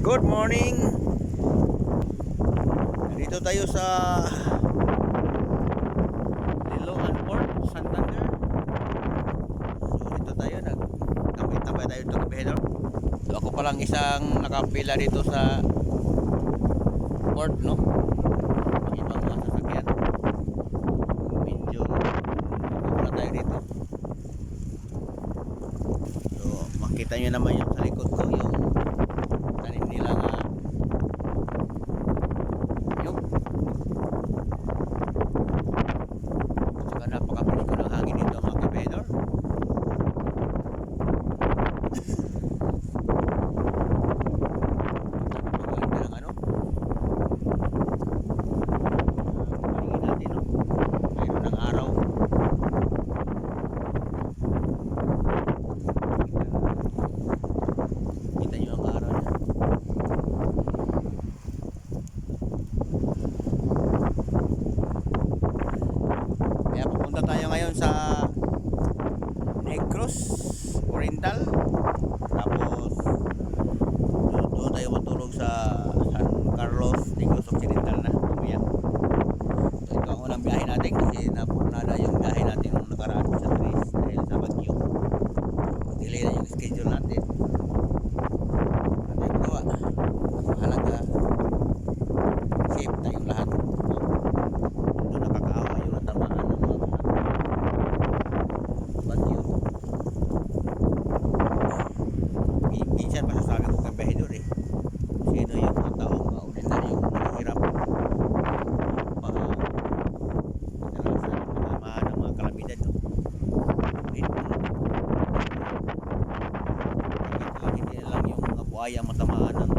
Good morning. Dito tayo sa Liloan Port, Santander. So dito tayo, nagtambay-tambay tayo dito kay Pedro. So ako palang isang nakapila dito sa port, no? Ibang mga sasakyan. Medyo mura tayo dito. So makita nyo naman yung sa likod ko, yung tanim nila nga yung saka napaka-presko ng hangin dito mga kapedor. Napakaganda ng ano paligid natin, no? Mayroon ng araw. Kita nyo ang araw niya. Kaya pupunta tayo ngayon sa Negros Oriental. Tapos doon tayo matulog sa San Carlos Negros Occidental na mamaya. So ito ang unang biyahe natin kasi napurnada yung biyahe natin nung nakaraan sa Tres dahil sa Bagyo. Delay na yung schedule natin. Ano yung magawa? Mahalaga safe tayong lahat. Doon nakakaawa yung natamaan ng mga bagyo. Minsan masasabi ko kay Bahidor sino yung mga taong ordinaryong mahirap kadalasan matamaan ng mga kalamidad, no? Hindi lang yung mga buhaya matamaan ng